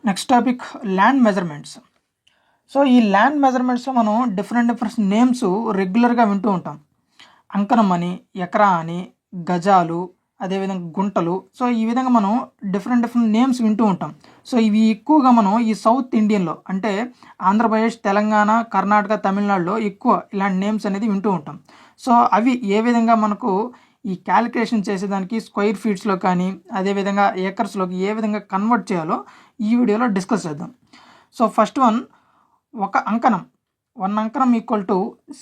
Next topic land measurements. So ఈ land మెజర్మెంట్స్లో మనం different names రెగ్యులర్గా వింటూ ఉంటాం. అంకణం అని, ఎకరా అని, గజాలు, అదేవిధంగా గుంటలు. సో ఈ విధంగా మనం డిఫరెంట్ నేమ్స్ వింటూ ఉంటాం. సో ఇవి ఎక్కువగా మనం ఈ సౌత్ ఇండియన్లో అంటే ఆంధ్రప్రదేశ్, తెలంగాణ, కర్ణాటక, తమిళనాడులో ఎక్కువ ఇలాంటి నేమ్స్ అనేది వింటూ ఉంటాం. సో అవి ఏ విధంగా మనకు ఈ క్యాలిక్యులేషన్ చేసేదానికి స్క్వేర్ ఫీట్స్లో కానీ అదేవిధంగా ఏకర్స్లోకి ఏ విధంగా కన్వర్ట్ చేయాలో ఈ వీడియోలో డిస్కస్ చేద్దాం. సో ఫస్ట్ వన్, ఒక అంకణం, 1 అంకణం ఈక్వల్ టు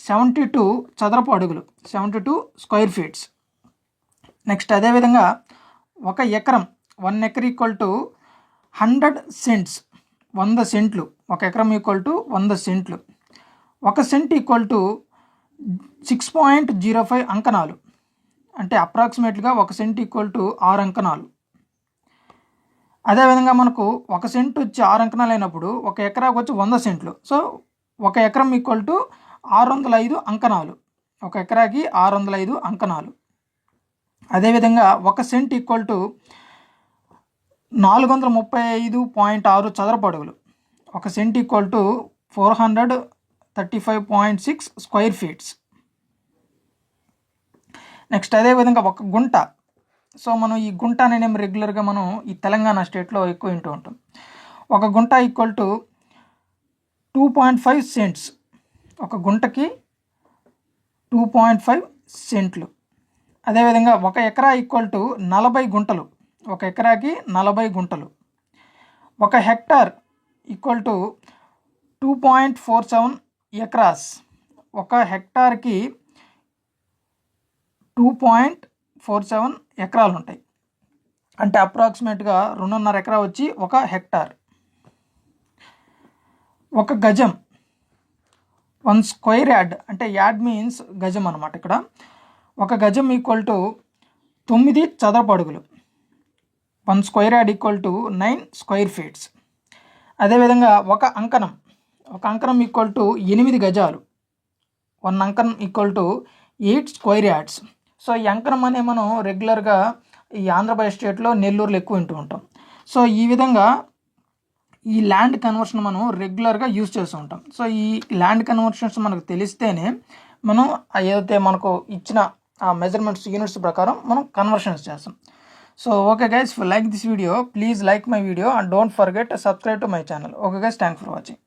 72 చదరపు అడుగులు, 72 స్క్వేర్ ఫీట్స్. నెక్స్ట్ అదేవిధంగా ఒక ఎకరం, 1 ఎకర్ ఈక్వల్ టు 100 సెంట్స్, 100 సెంట్లు. ఒక ఎకరం ఈక్వల్ టు 100 సెంట్లు. ఒక సెంట్ ఈక్వల్ టు 6.05 అంకణాలు, అంటే అప్రాక్సిమేట్గా ఒక సెంట్ ఈక్వల్ టు 6 అంకణాలు. అదేవిధంగా మనకు ఒక సెంట్ వచ్చి 6 అంకణాలు అయినప్పుడు ఒక ఎకరాకు వచ్చి 100 సెంట్లు. సో ఒక ఎకరం ఈక్వల్ టు 605 అంకణాలు, ఒక ఎకరాకి 605 అంకణాలు. అదేవిధంగా ఒక సెంట్ ఈక్వల్ టు 435.6 చదరపు అడుగులు, ఒక cent equal to 435.6 square feets. Next అదేవిధంగా ఒక గుంట. సో మనం ఈ గుంట అనే నేమ్ రెగ్యులర్గా మనం ఈ తెలంగాణ స్టేట్లో ఎక్కువ వింటూ ఉంటాం. ఒక గుంట ఈక్వల్ టు 2.5 సెంట్స్, ఒక గుంటకి 2.5 సెంట్లు. అదేవిధంగా ఒక ఎకరా ఈక్వల్ టు 40 గుంటలు, ఒక ఎకరాకి 40 గుంటలు. ఒక హెక్టార్ ఈక్వల్ టు 2.47 ఎకరాస్, ఒక హెక్టార్కి 2.47 ఎకరాలు ఉంటాయి, అంటే అప్రాక్సిమేట్గా 2.5 ఎకరా వచ్చి ఒక హెక్టార్. ఒక గజం, 1 స్క్వేర్ యార్డ్, అంటే యార్డ్ మీన్స్ గజం అనమాట. ఇక్కడ ఒక గజం ఈక్వల్ టు 9 చదరపు అడుగులు, 1 square yard equal to 9 square feets. అదేవిధంగా ఒక అంకణం, ఒక అంకణం ఈక్వల్ టు 8 గజాలు, 1 అంకణం equal to 8 square yards. So ఈ అంకణం అనే మనం రెగ్యులర్గా ఈ ఆంధ్రప్రదేశ్ స్టేట్లో నెల్లూరులో ఎక్కువ వింటూ ఉంటాం. సో ఈ విధంగా ఈ ల్యాండ్ కన్వర్షన్ మనం రెగ్యులర్గా యూజ్ చేస్తూ ఉంటాం. సో ఈ ల్యాండ్ కన్వర్షన్స్ మనకు తెలిస్తేనే మనం ఏదైతే మనకు ఇచ్చిన ఆ మెజర్మెంట్స్ యూనిట్స్ ప్రకారం మనం కన్వర్షన్స్ చేస్తాం. So okay guys, if you like this video please like my video and don't forget subscribe to my channel. Okay guys, thanks for watching.